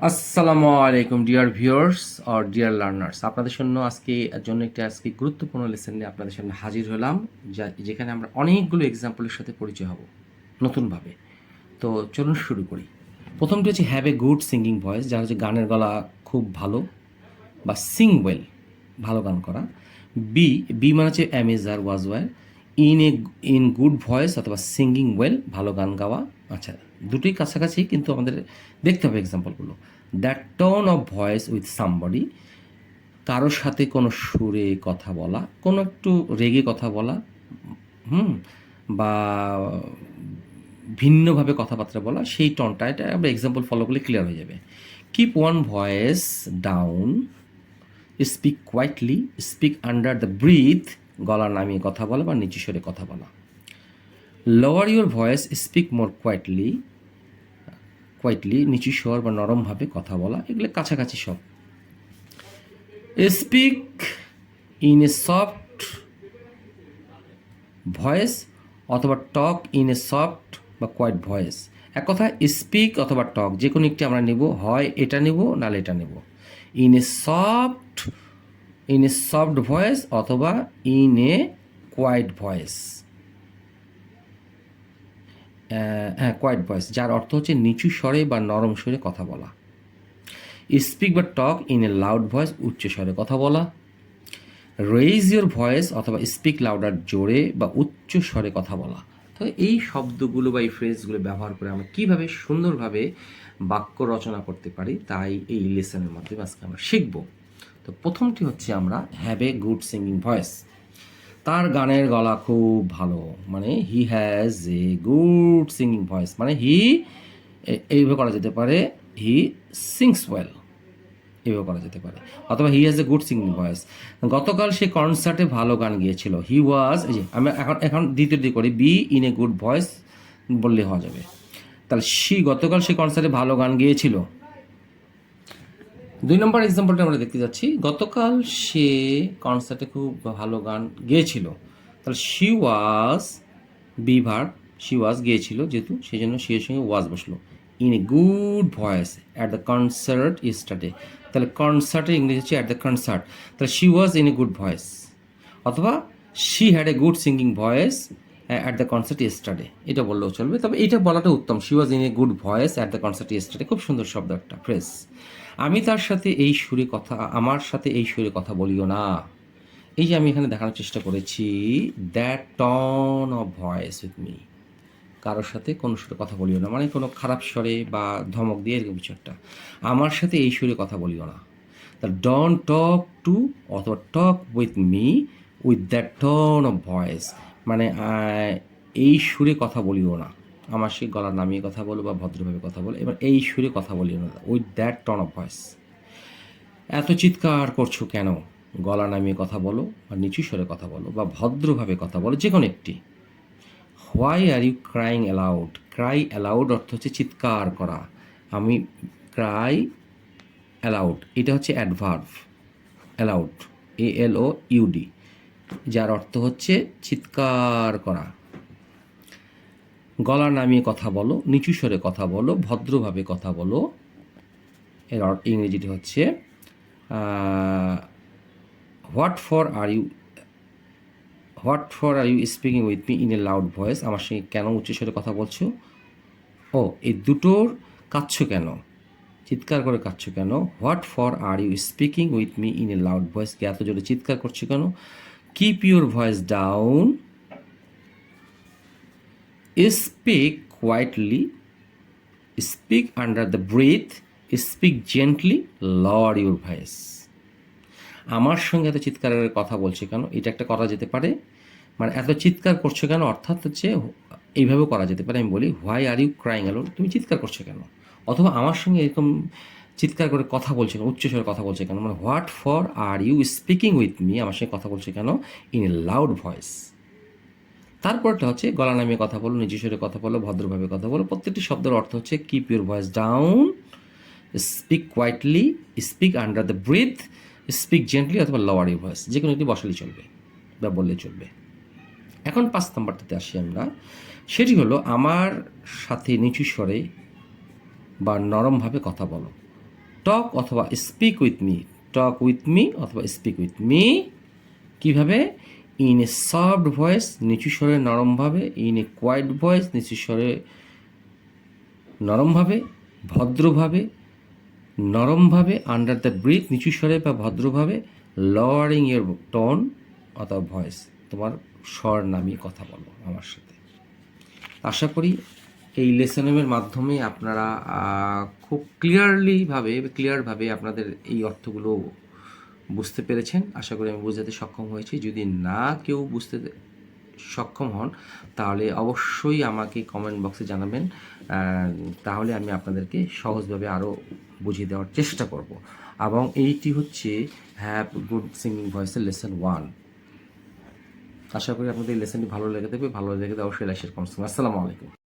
আসসালামু আলাইকুম dear viewers or dear learners, আপনাদের আজকে গুরুত্বপূর্ণ লেসন নিয়ে আপনাদের সামনে হাজির হলাম, যেখানে আমরা অনেকগুলো এক্সাম্পলের সাথে পরিচয় হব নতুনভাবে। তো চলুন শুরু করি। প্রথমটি হচ্ছে have a good singing voice, যার হচ্ছে গানের গলা খুব ভালো বা সিং ওয়েল, ভালো গান করা। বি বি মানে হচ্ছে অ্যামেজার ওয়াজ ওয়ার, in a in good voice অথবা সিঙ্গিং ওয়েল, ভালো গান গাওয়া। আচ্ছা, দুটোই কাছাকাছি, কিন্তু আমাদের দেখতে হবে এক্সাম্পলগুলো। That tone of voice with somebody, কারোর সাথে কোনো সুরে কথা বলা, কোনো একটু রেগে কথা বলা, হুম, বা ভিন্নভাবে কথাবার্তা বলা, সেই টনটা, এটা আমরা এক্সাম্পল ফলো করলে ক্লিয়ার হয়ে যাবে। Keep one voice down, speak quietly, speak under the breath, গলা নামিয়ে কথা বলা বা নিচু স্বরে কথা বলা। Lower your voice, speak more quietly, নিচু স্বর বা নরমভাবে কথা বলা, এগুলো কাছাকাছি সব। Speak in a soft voice অথবা টক ইন এ সফট বা কোয়াইট ভয়েস। এক কথা, স্পিক অথবা টক যে কোনো একটি আমরা নেব, হয় এটা নেব নাহলে এটা নেব। ইন এ সফট ভয়েস অথবা ইন এ কোয়াইট ভয়েস। হ্যাঁ, কোয়াইট ভয়েস, যার অর্থ হচ্ছে নিচু স্বরে বা নরম স্বরে কথা বলা। স্পিক বা টক ইন এ লাউড ভয়েস, উচ্চ স্বরে কথা বলা। রেইজ ইউর ভয়েস অথবা স্পিক লাউডার, জোরে বা উচ্চ স্বরে কথা বলা। তো এই শব্দগুলো বা এই ফ্রেজগুলো ব্যবহার করে আমরা কীভাবে সুন্দরভাবে বাক্য রচনা করতে পারি, তাই এই লেসনের মাধ্যমে আজকে আমরা শিখব। তো প্রথমটি হচ্ছে আমরা have a good singing voice, তার গানের গলা খুব ভালো, মানে he has a good singing voice, মানে এইভাবে করা যেতে পারে, হি সিংস ওয়েল, এভাবে করা যেতে পারে। অথবা he has a good singing voice, গতকাল সে কনসার্টে ভালো গান গিয়েছিল। হি ওয়াজ, এই যে আমি এখন দ্বিতীয় দিকে করি, be in a good voice বললে হওয়া যাবে। তাহলে গতকাল সে কনসার্টে ভালো গান গিয়েছিল। 2 নম্বর এক্সাম্পলটা আমরা দেখতে যাচ্ছি, গতকাল সে কনসার্টে খুব ভালো গান গেয়েছিল। তাহলে she was, be verb, she was গিয়েছিল যেহেতু, সেই জন্য সি এর সঙ্গে ওয়াজ বসলো। In a good voice at the concert yesterday, তাহলে কনসার্টের ইংরেজি হচ্ছে অ্যাট দ্য কনসার্ট, তাহলে she was in a good voice. অথবা she had a good singing voice at the concert yesterday, এটা বললেও চলবে, তবে এটা বলাটা উত্তম। She was in a good voice at the concert yesterday, খুব সুন্দর শব্দ একটা ফ্রেজ। আমার সাথে এই সুরে কথা বলিও না, এই যে আমি এখানে দেখানোর চেষ্টা করেছি, that tone of voice with me, কারোর সাথে কোনো সুরে কথা বলিও না, মানে কোনো খারাপ স্বরে বা ধমক দিয়ে এরকম কিছু একটা, আমার সাথে এই সুরে কথা বলিও না। তা ডোন্ট টক টু অথবা talk with me with that tone of voice, মানে এই সুরে কথা বলিও না, আমার সে গলা নামিয়ে কথা বলো বা ভদ্রভাবে কথা বলো, এবার এই সুরে কথা বলিও না, with that tone of voice. এত চিৎকার করছো কেন, গলা নামিয়ে কথা বলো বা নিচু স্বরে কথা বলো বা ভদ্রভাবে কথা বলো, যে কোনো একটি। Why are you crying aloud, cry aloud অর্থ হচ্ছে চিৎকার করা, আমি ক্রাই অ্যালাউড, এটা হচ্ছে অ্যাডভার্ব, অ্যালাউড, ALOUD, যার অর্থ হচ্ছে চিৎকার করা। গলা নামিয়ে কথা বলো, নিচু স্বরে কথা বলো, ভদ্রভাবে কথা বলো, এর ইংরেজিটি হচ্ছে what for are you speaking with me in a loud voice, আমার সঙ্গে কেন উচ্চস্বরে কথা বলছো। ও, এই দুটোর কাচ্ছ কেন, চিৎকার করে কাচ্ছ কেন। What for are you speaking with me in a loud voice, কে এত জোরে চিৎকার করছো কেন। Keep your voice down, speak quietly, speak under the breath, speak gently, lower your voice. আমার সঙ্গে এত চিৎকারের কথা বলছে কেন, এটা একটা করা যেতে পারে, মানে এত চিৎকার করছো কেন, অর্থাৎ হচ্ছে এইভাবেও করা যেতে পারে। আমি বলি why are you crying aloud, তুমি চিৎকার করছো কেন, অথবা আমার সঙ্গে এরকম চিৎকার করে কথা বলছে কেন, উচ্চস্বরে কথা বলছে কেন, মানে what for are you speaking with me, আমার সঙ্গে কথা বলছে কেন ইন এ লাউড ভয়েস। তারপরটা হচ্ছে গলা নামিয়ে কথা বলো, নিচু স্বরে কথা বলো, ভদ্রভাবে কথা বলো। প্রত্যেকটি শব্দের অর্থ হচ্ছে keep your voice down, speak quietly, speak under the breath, speak gently, অথবা লোয়ার ইউর ভয়েস, যে কোনো একটি বসালেই চলবে বা বললে চলবে। এখন 5 নম্বরটাতে আসি আমরা, সেটি হলো আমার সাথে নিচু স্বরে বা নরমভাবে কথা বলো। টক অথবা speak with me, talk with me অথবা স্পিক উইথ মি কীভাবে? ইন এ সফট ভয়েস, নিচু স্বরে নরমভাবে, ইন এ কোয়াইট ভয়েস, নিচু স্বরে নরমভাবে, ভদ্রভাবে, নরমভাবে, আন্ডার দ্য ব্রিথ, নিচু স্বরে বা ভদ্রভাবে, লোয়ারিং ইয়োর টোন অথবা ভয়েস, তোমার স্বর নামিয়ে কথা বলো আমার সাথে। আশা করি এই লেসনের মাধ্যমে আপনারা খুব ক্লিয়ারভাবে আপনাদের এই অর্থগুলো বুঝতে পেরেছেন। আশা করি আমি বোঝাতে সক্ষম হয়েছি। যদি না কেউ বুঝতে সক্ষম হন তাহলে অবশ্যই আমাকে কমেন্ট বক্সে জানাবেন, তাহলে আমি আপনাদেরকে সহজভাবে আরও বুঝিয়ে দেওয়ার চেষ্টা করব। এবং এইটি হচ্ছে হ্যাভ গুড সিঙ্গিং ভয়েসের লেসন 1। আশা করি আপনাদের এই লেসনটি ভালো লেগে থাকবে। ভালো লেগে থাকলে অবশ্যই লাইক শেয়ার করুন। আসসালামু আলাইকুম।